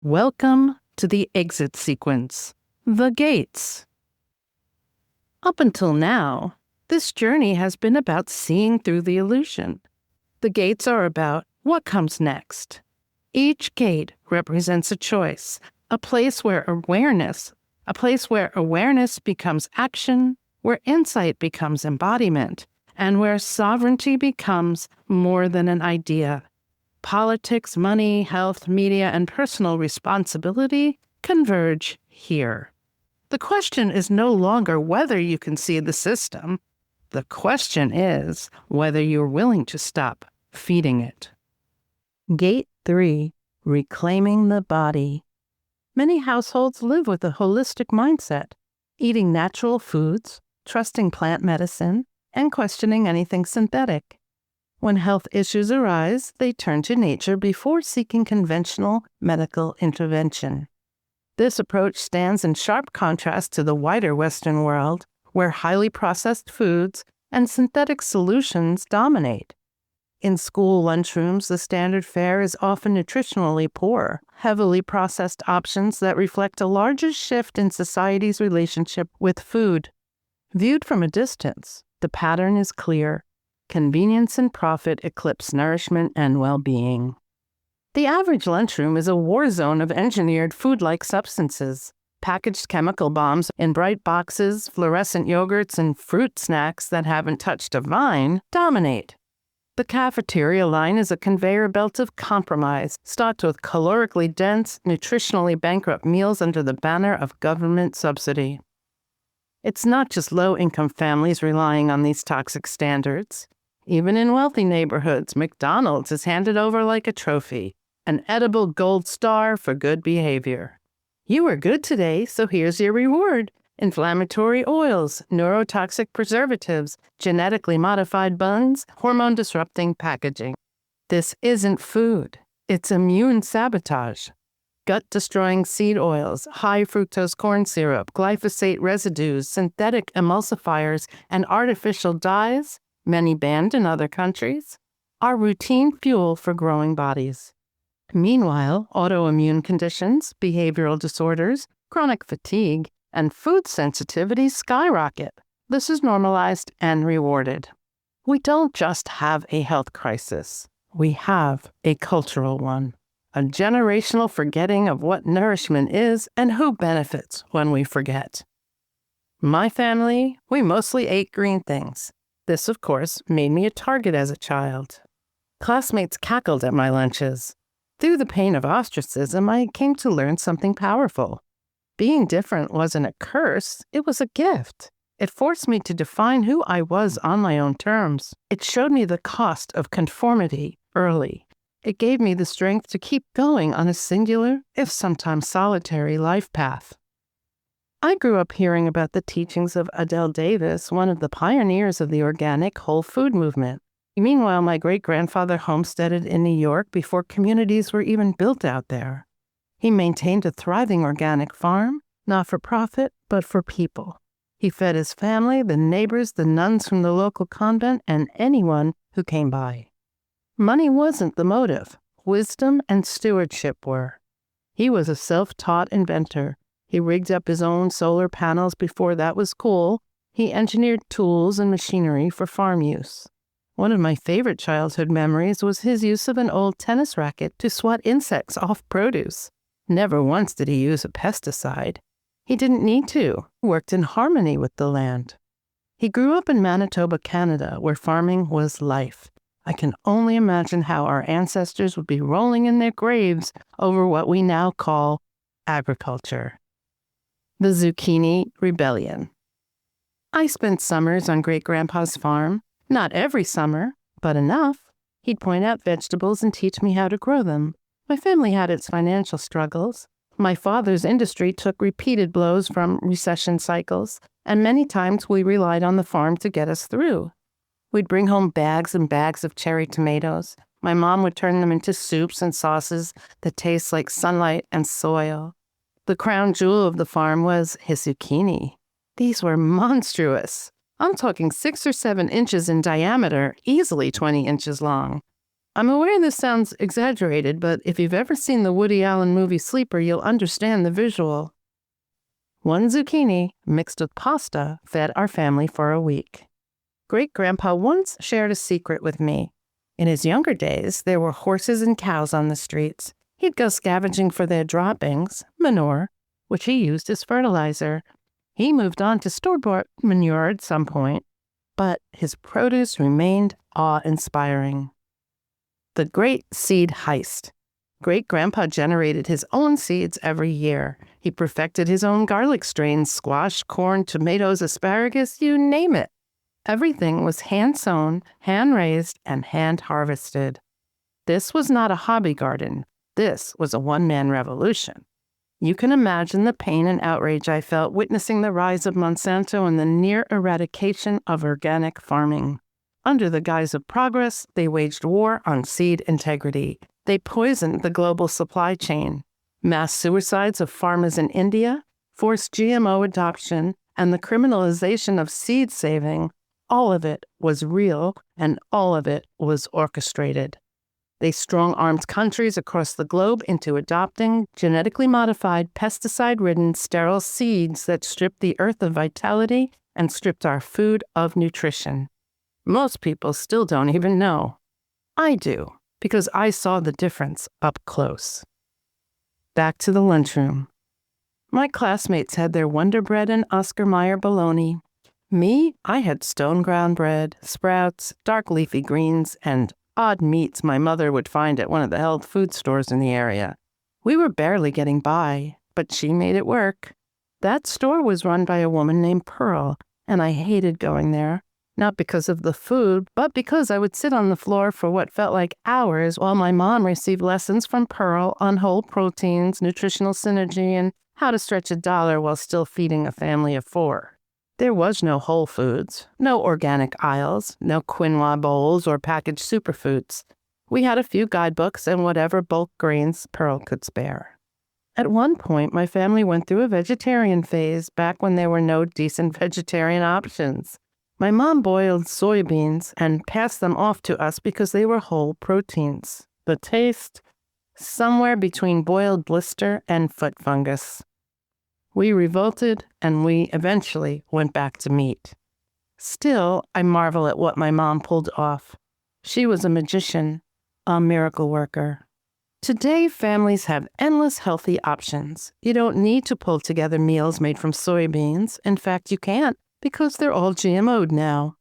Welcome to the exit sequence, the gates. Up until now, this journey has been about seeing through the illusion. The gates are about what comes next. Each gate represents a choice, a place where awareness becomes action, where insight becomes embodiment, and where sovereignty becomes more than an idea. Politics, money, health, media, and personal responsibility converge here. The question is no longer whether you can see the system. The question is whether you're willing to stop feeding it. Gate 3, reclaiming the body. Many households live with a holistic mindset, eating natural foods, trusting plant medicine, and questioning anything synthetic. When health issues arise, they turn to nature before seeking conventional medical intervention. This approach stands in sharp contrast to the wider Western world, where highly processed foods and synthetic solutions dominate. In school lunchrooms, the standard fare is often nutritionally poor, heavily processed options that reflect a larger shift in society's relationship with food. Viewed from a distance, the pattern is clear. Convenience and profit eclipse nourishment and well-being. The average lunchroom is a war zone of engineered food-like substances. Packaged chemical bombs in bright boxes, fluorescent yogurts, and fruit snacks that haven't touched a vine dominate. The cafeteria line is a conveyor belt of compromise, stocked with calorically dense, nutritionally bankrupt meals under the banner of government subsidy. It's not just low-income families relying on these toxic standards. Even in wealthy neighborhoods, McDonald's is handed over like a trophy, an edible gold star for good behavior. You were good today, so here's your reward. Inflammatory oils, neurotoxic preservatives, genetically modified buns, hormone-disrupting packaging. This isn't food. It's immune sabotage. Gut-destroying seed oils, high-fructose corn syrup, glyphosate residues, synthetic emulsifiers, and artificial dyes, many banned in other countries, are routine fuel for growing bodies. Meanwhile, autoimmune conditions, behavioral disorders, chronic fatigue, and food sensitivity skyrocket. This is normalized and rewarded. We don't just have a health crisis. We have a cultural one. A generational forgetting of what nourishment is and who benefits when we forget. My family, we mostly ate green things. This, of course, made me a target as a child. Classmates cackled at my lunches. Through the pain of ostracism, I came to learn something powerful. Being different wasn't a curse, it was a gift. It forced me to define who I was on my own terms. It showed me the cost of conformity early. It gave me the strength to keep going on a singular, if sometimes solitary, life path. I grew up hearing about the teachings of Adele Davis, one of the pioneers of the organic whole food movement. Meanwhile, my great-grandfather homesteaded in New York before communities were even built out there. He maintained a thriving organic farm, not for profit, but for people. He fed his family, the neighbors, the nuns from the local convent, and anyone who came by. Money wasn't the motive. Wisdom and stewardship were. He was a self-taught inventor. He rigged up his own solar panels before that was cool. He engineered tools and machinery for farm use. One of my favorite childhood memories was his use of an old tennis racket to swat insects off produce. Never once did he use a pesticide. He didn't need to. He worked in harmony with the land. He grew up in Manitoba, Canada, where farming was life. I can only imagine how our ancestors would be rolling in their graves over what we now call agriculture. The Zucchini Rebellion. I spent summers on Great-Grandpa's farm. Not every summer, but enough. He'd point out vegetables and teach me how to grow them. My family had its financial struggles. My father's industry took repeated blows from recession cycles, and many times we relied on the farm to get us through. We'd bring home bags and bags of cherry tomatoes. My mom would turn them into soups and sauces that taste like sunlight and soil. The crown jewel of the farm was his zucchini. These were monstrous. I'm talking 6 or 7 inches in diameter, easily 20 inches long. I'm aware this sounds exaggerated, but if you've ever seen the Woody Allen movie Sleeper, you'll understand the visual. One zucchini mixed with pasta fed our family for a week. Great-grandpa once shared a secret with me. In his younger days, there were horses and cows on the streets. He'd go scavenging for their droppings, manure, which he used as fertilizer. He moved on to store-bought manure at some point, but his produce remained awe-inspiring. The Great Seed Heist. Great-grandpa generated his own seeds every year. He perfected his own garlic strains, squash, corn, tomatoes, asparagus, you name it. Everything was hand-sown, hand-raised, and hand-harvested. This was not a hobby garden. This was a one-man revolution. You can imagine the pain and outrage I felt witnessing the rise of Monsanto and the near eradication of organic farming. Under the guise of progress, they waged war on seed integrity. They poisoned the global supply chain. Mass suicides of farmers in India, forced GMO adoption, and the criminalization of seed saving, all of it was real and all of it was orchestrated. They strong-armed countries across the globe into adopting genetically modified, pesticide-ridden, sterile seeds that stripped the earth of vitality and stripped our food of nutrition. Most people still don't even know. I do, because I saw the difference up close. Back to the lunchroom. My classmates had their Wonder Bread and Oscar Mayer bologna. Me, I had stone ground bread, sprouts, dark leafy greens, and odd meats my mother would find at one of the health food stores in the area. We were barely getting by, but she made it work. That store was run by a woman named Pearl, and I hated going there. Not because of the food, but because I would sit on the floor for what felt like hours while my mom received lessons from Pearl on whole proteins, nutritional synergy, and how to stretch $1 while still feeding a family of 4. There was no Whole Foods, no organic aisles, no quinoa bowls or packaged superfoods. We had a few guidebooks and whatever bulk grains Pearl could spare. At one point, my family went through a vegetarian phase back when there were no decent vegetarian options. My mom boiled soybeans and passed them off to us because they were whole proteins. The taste? Somewhere between boiled blister and foot fungus. We revolted, and we eventually went back to meat. Still, I marvel at what my mom pulled off. She was a magician, a miracle worker. Today, families have endless healthy options. You don't need to pull together meals made from soybeans. In fact, you can't, because they're all GMO'd now.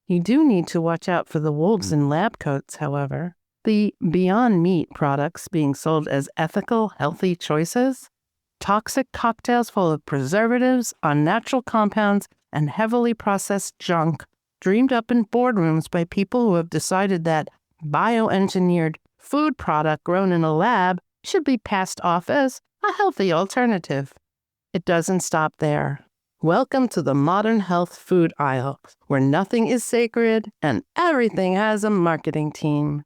You do need to watch out for the wolves in lab coats, however. The Beyond Meat products being sold as ethical, healthy choices, toxic cocktails full of preservatives, unnatural compounds, and heavily processed junk dreamed up in boardrooms by people who have decided that bioengineered food product grown in a lab should be passed off as a healthy alternative. It doesn't stop there. Welcome to the modern health food aisle, where nothing is sacred and everything has a marketing team.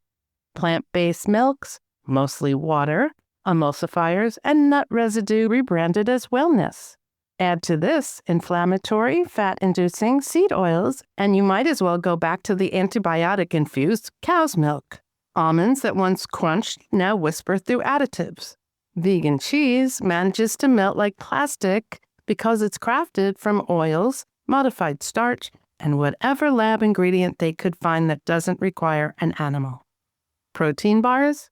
Plant-based milks, mostly water, emulsifiers, and nut residue rebranded as wellness. Add to this inflammatory, fat-inducing seed oils, and you might as well go back to the antibiotic-infused cow's milk. Almonds that once crunched now whisper through additives. Vegan cheese manages to melt like plastic because it's crafted from oils, modified starch, and whatever lab ingredient they could find that doesn't require an animal. Protein bars?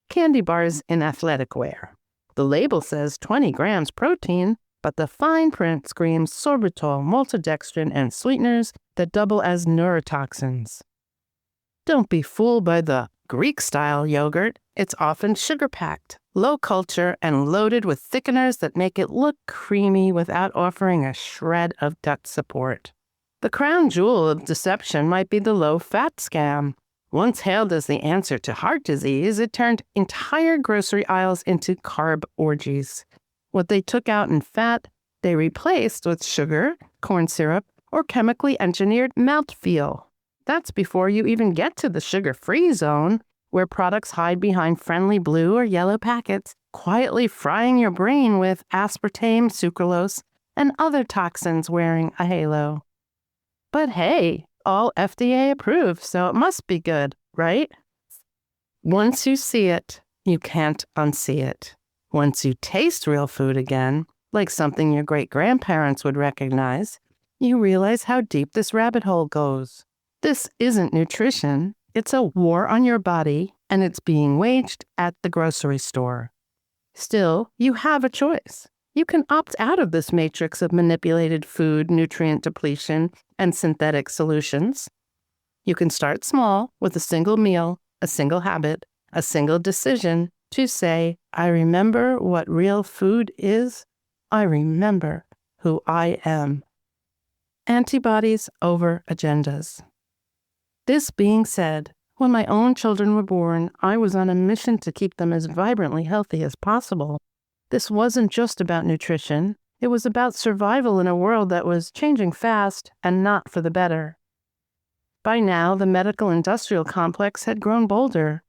Candy bars in athletic wear. The label says 20 grams protein, but the fine print screams sorbitol, maltodextrin, and sweeteners that double as neurotoxins. Don't be fooled by the Greek-style yogurt. It's often sugar-packed, low-culture, and loaded with thickeners that make it look creamy without offering a shred of gut support. The crown jewel of deception might be the low-fat scam. Once hailed as the answer to heart disease, it turned entire grocery aisles into carb orgies. What they took out in fat, they replaced with sugar, corn syrup, or chemically engineered mouthfeel. That's before you even get to the sugar-free zone, where products hide behind friendly blue or yellow packets, quietly frying your brain with aspartame, sucralose, and other toxins wearing a halo. But hey, all FDA approved, so it must be good, right? Once you see it, you can't unsee it. Once you taste real food again, like something your great-grandparents would recognize, you realize how deep this rabbit hole goes. This isn't nutrition. It's a war on your body, and it's being waged at the grocery store. Still, you have a choice. You can opt out of this matrix of manipulated food, nutrient depletion, and synthetic solutions. You can start small with a single meal, a single habit, a single decision to say, I remember what real food is. I remember who I am. Antibodies over agendas. This being said, when my own children were born, I was on a mission to keep them as vibrantly healthy as possible. This wasn't just about nutrition. It was about survival in a world that was changing fast and not for the better. By now, the medical-industrial complex had grown bolder.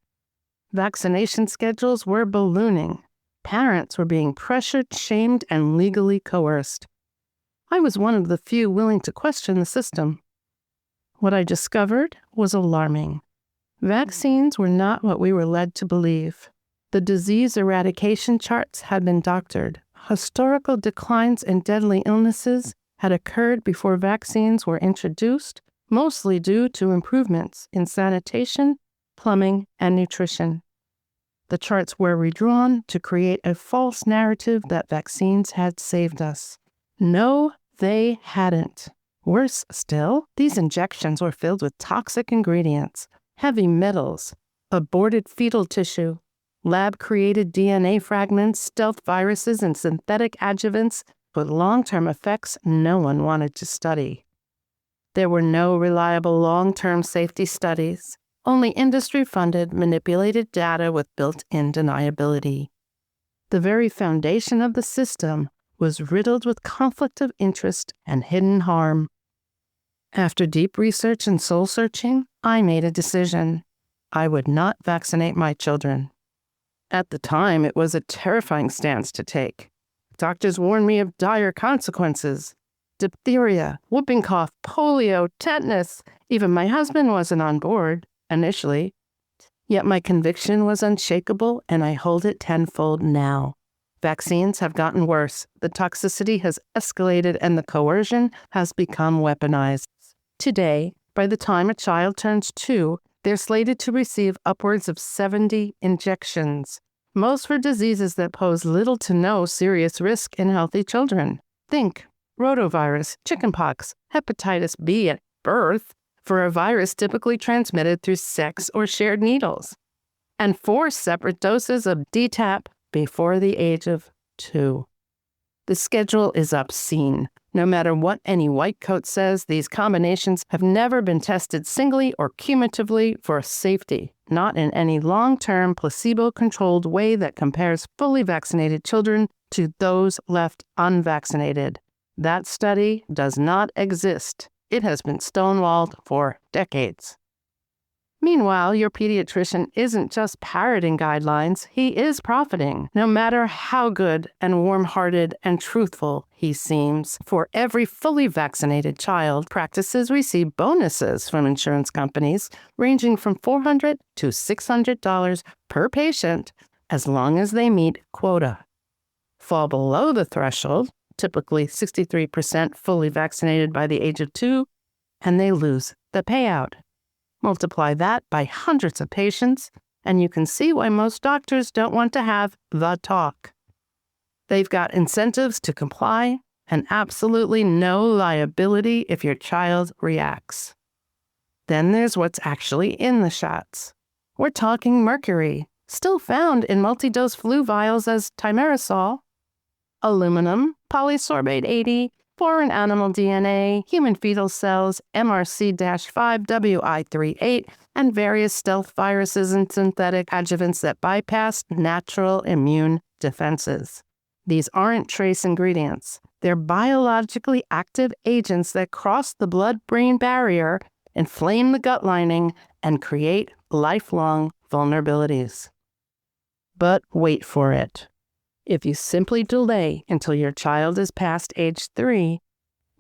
Vaccination schedules were ballooning. Parents were being pressured, shamed, and legally coerced. I was one of the few willing to question the system. What I discovered was alarming. Vaccines were not what we were led to believe. The disease eradication charts had been doctored. Historical declines in deadly illnesses had occurred before vaccines were introduced, mostly due to improvements in sanitation, plumbing, and nutrition. The charts were redrawn to create a false narrative that vaccines had saved us. No, they hadn't. Worse still, these injections were filled with toxic ingredients, heavy metals, aborted fetal tissue, lab-created DNA fragments, stealth viruses, and synthetic adjuvants with long-term effects no one wanted to study. There were no reliable long-term safety studies, only industry-funded, manipulated data with built-in deniability. The very foundation of the system was riddled with conflict of interest and hidden harm. After deep research and soul-searching, I made a decision. I would not vaccinate my children. At the time, it was a terrifying stance to take. Doctors warned me of dire consequences. Diphtheria, whooping cough, polio, tetanus. Even my husband wasn't on board, initially. Yet my conviction was unshakable, and I hold it tenfold now. Vaccines have gotten worse. The toxicity has escalated, and the coercion has become weaponized. Today, by the time a child turns 2, they're slated to receive upwards of 70 injections, most for diseases that pose little to no serious risk in healthy children. Think rotavirus, chickenpox, hepatitis B at birth, for a virus typically transmitted through sex or shared needles, and 4 separate doses of DTaP before the age of 2. The schedule is obscene. No matter what any white coat says, these combinations have never been tested singly or cumulatively for safety, not in any long-term placebo-controlled way that compares fully vaccinated children to those left unvaccinated. That study does not exist. It has been stonewalled for decades. Meanwhile, your pediatrician isn't just parroting guidelines, he is profiting, no matter how good and warm-hearted and truthful he seems. For every fully vaccinated child, practices receive bonuses from insurance companies ranging from $400 to $600 per patient as long as they meet quota. Fall below the threshold, typically 63% fully vaccinated by the age of 2, and they lose the payout. Multiply that by hundreds of patients, and you can see why most doctors don't want to have the talk. They've got incentives to comply and absolutely no liability if your child reacts. Then there's what's actually in the shots. We're talking mercury, still found in multi-dose flu vials as thimerosal, aluminum, polysorbate 80, foreign animal DNA, human fetal cells, MRC-5WI38, and various stealth viruses and synthetic adjuvants that bypass natural immune defenses. These aren't trace ingredients. They're biologically active agents that cross the blood-brain barrier, inflame the gut lining, and create lifelong vulnerabilities. But wait for it. If you simply delay until your child is past age 3,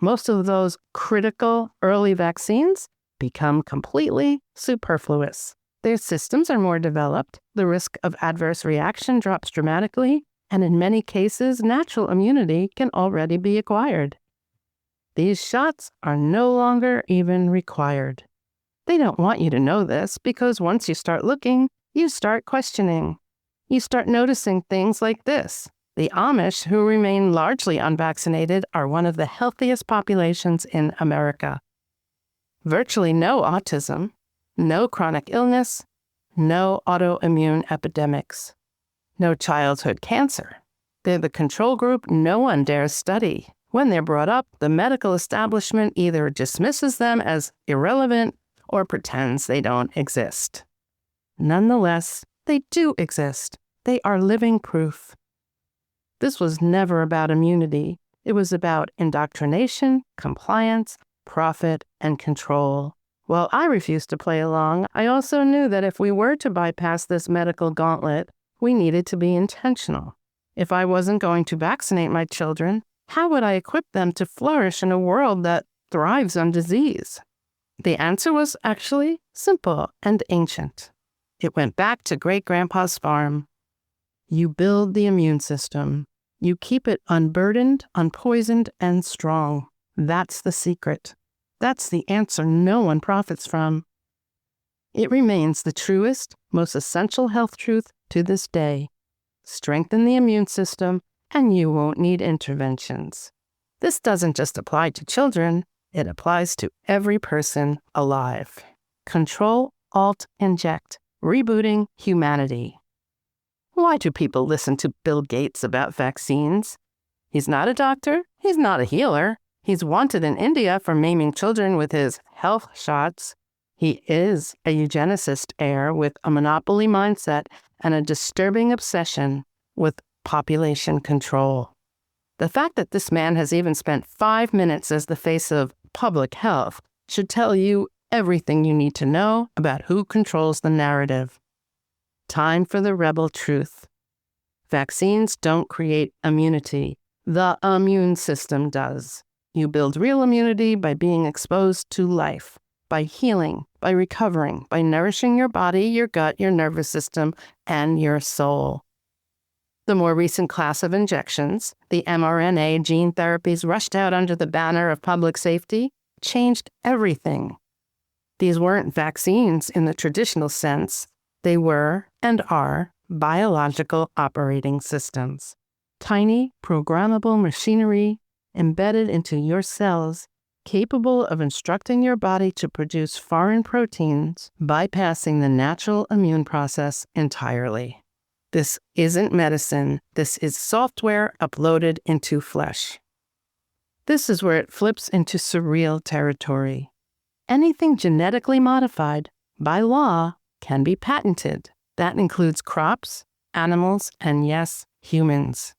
most of those critical early vaccines become completely superfluous. Their systems are more developed, the risk of adverse reaction drops dramatically, and in many cases, natural immunity can already be acquired. These shots are no longer even required. They don't want you to know this because once you start looking, you start questioning. You start noticing things like this. The Amish, who remain largely unvaccinated, are one of the healthiest populations in America. Virtually no autism, no chronic illness, no autoimmune epidemics, no childhood cancer. They're the control group no one dares study. When they're brought up, the medical establishment either dismisses them as irrelevant or pretends they don't exist. Nonetheless, they do exist. They are living proof. This was never about immunity. It was about indoctrination, compliance, profit, and control. While I refused to play along, I also knew that if we were to bypass this medical gauntlet, we needed to be intentional. If I wasn't going to vaccinate my children, how would I equip them to flourish in a world that thrives on disease? The answer was actually simple and ancient. It went back to great-grandpa's farm. You build the immune system. You keep it unburdened, unpoisoned, and strong. That's the secret. That's the answer no one profits from. It remains the truest, most essential health truth to this day. Strengthen the immune system, and you won't need interventions. This doesn't just apply to children, it applies to every person alive. Control, Alt, Inject, rebooting humanity. Why do people listen to Bill Gates about vaccines? He's not a doctor, he's not a healer. He's wanted in India for maiming children with his health shots. He is a eugenicist heir with a monopoly mindset and a disturbing obsession with population control. The fact that this man has even spent 5 minutes as the face of public health should tell you everything you need to know about who controls the narrative. Time for the rebel truth. Vaccines don't create immunity. The immune system does. You build real immunity by being exposed to life, by healing, by recovering, by nourishing your body, your gut, your nervous system, and your soul. The more recent class of injections, the mRNA gene therapies rushed out under the banner of public safety, changed everything. These weren't vaccines in the traditional sense. They were and are biological operating systems. Tiny, programmable machinery embedded into your cells, capable of instructing your body to produce foreign proteins, bypassing the natural immune process entirely. This isn't medicine. This is software uploaded into flesh. This is where it flips into surreal territory. Anything genetically modified, by law, can be patented. That includes crops, animals, and yes, humans.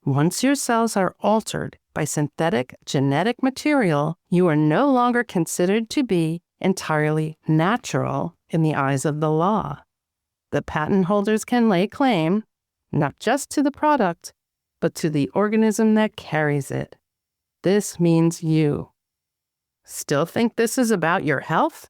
Once your cells are altered by synthetic genetic material, you are no longer considered to be entirely natural in the eyes of the law. The patent holders can lay claim, not just to the product, but to the organism that carries it. This means you. Still think this is about your health?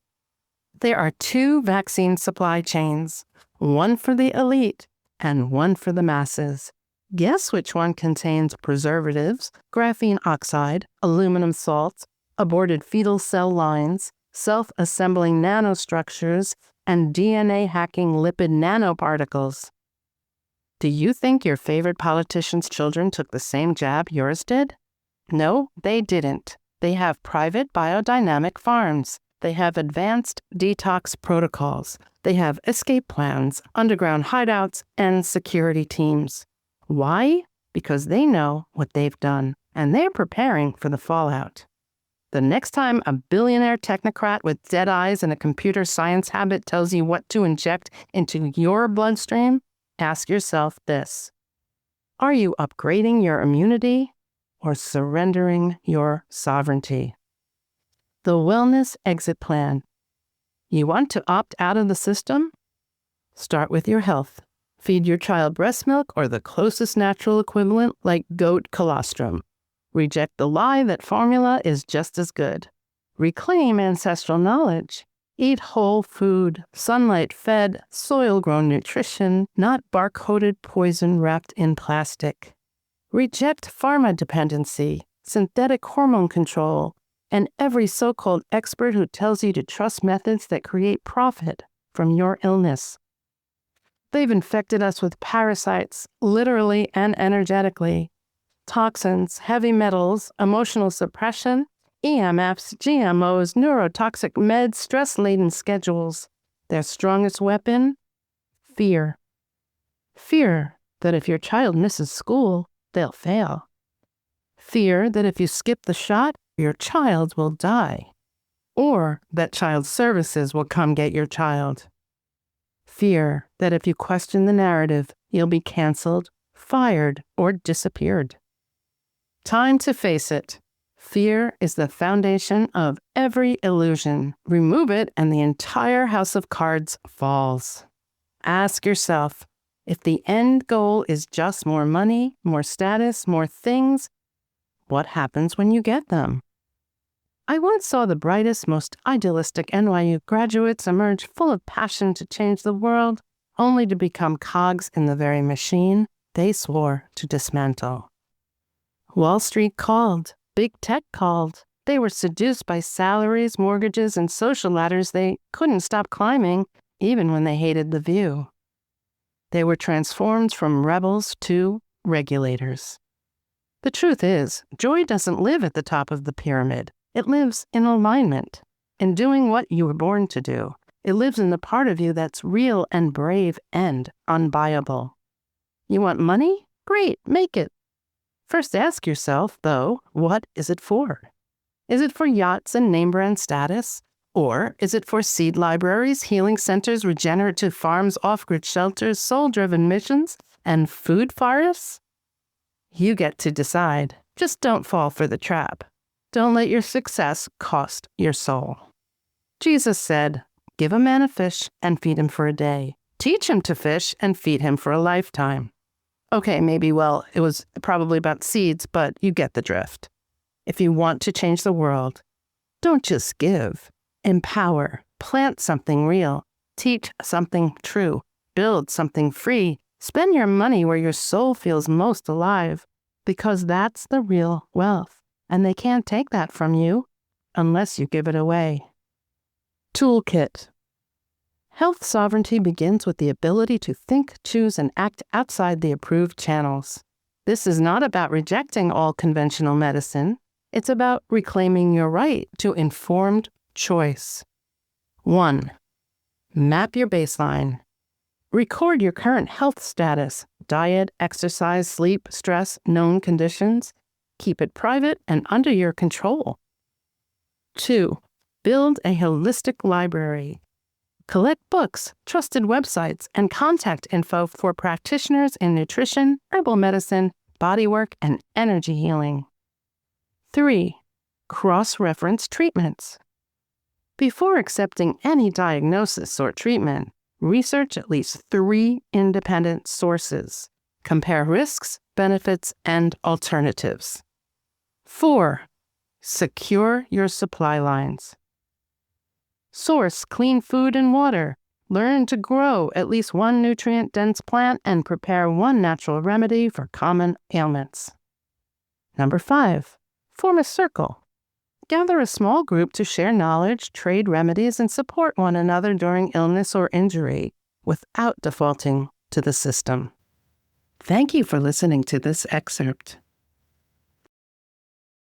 There are 2 vaccine supply chains, one for the elite and one for the masses. Guess which one contains preservatives, graphene oxide, aluminum salts, aborted fetal cell lines, self-assembling nanostructures, and DNA-hacking lipid nanoparticles. Do you think your favorite politician's children took the same jab yours did? No, they didn't. They have private biodynamic farms. They have advanced detox protocols. They have escape plans, underground hideouts, and security teams. Why? Because they know what they've done, and they're preparing for the fallout. The next time a billionaire technocrat with dead eyes and a computer science habit tells you what to inject into your bloodstream, ask yourself this: are you upgrading your immunity or surrendering your sovereignty? The wellness exit plan. You want to opt out of the system? Start with your health. Feed your child breast milk or the closest natural equivalent like goat colostrum. Reject the lie that formula is just as good. Reclaim ancestral knowledge. Eat whole food, sunlight-fed, soil-grown nutrition, not bar-coded poison wrapped in plastic. Reject pharma dependency, synthetic hormone control, and every so-called expert who tells you to trust methods that create profit from your illness. They've infected us with parasites, literally and energetically. Toxins, heavy metals, emotional suppression, EMFs, GMOs, neurotoxic meds, stress-laden schedules. Their strongest weapon? Fear. Fear that if your child misses school, they'll fail. Fear that if you skip the shot, your child will die. Or that child services will come get your child. Fear that if you question the narrative, you'll be canceled, fired, or disappeared. Time to face it. Fear is the foundation of every illusion. Remove it and the entire house of cards falls. Ask yourself, if the end goal is just more money, more status, more things, what happens when you get them? I once saw the brightest, most idealistic NYU graduates emerge full of passion to change the world, only to become cogs in the very machine they swore to dismantle. Wall Street called. Big tech called. They were seduced by salaries, mortgages, and social ladders they couldn't stop climbing, even when they hated the view. They were transformed from rebels to regulators. The truth is, joy doesn't live at the top of the pyramid. It lives in alignment, in doing what you were born to do. It lives in the part of you that's real and brave and unbuyable. You want money? Great, make it. First ask yourself, though, what is it for? Is it for yachts and name brand status? Or is it for seed libraries, healing centers, regenerative farms, off-grid shelters, soul-driven missions, and food forests? You get to decide. Just don't fall for the trap. Don't let your success cost your soul. Jesus said, give a man a fish and feed him for a day. Teach him to fish and feed him for a lifetime. Okay, maybe, it was probably about seeds, but you get the drift. If you want to change the world, don't just give. Empower. Plant something real. Teach something true. Build something free. Spend your money where your soul feels most alive, because that's the real wealth, and they can't take that from you unless you give it away. Toolkit. Health sovereignty begins with the ability to think, choose, and act outside the approved channels. This is not about rejecting all conventional medicine. It's about reclaiming your right to informed choice. 1. Map your baseline. Record your current health status, diet, exercise, sleep, stress, known conditions. Keep it private and under your control. 2. Build a holistic library. Collect books, trusted websites, and contact info for practitioners in nutrition, herbal medicine, bodywork, and energy healing. 3. Cross-reference treatments. Before accepting any diagnosis or treatment, research at least 3 independent sources. Compare risks, benefits, and alternatives. 4. Secure your supply lines. Source clean food and water. Learn to grow at least one nutrient-dense plant and prepare one natural remedy for common ailments. 5. Form a circle. Gather a small group to share knowledge, trade remedies, and support one another during illness or injury without defaulting to the system. Thank you for listening to this excerpt.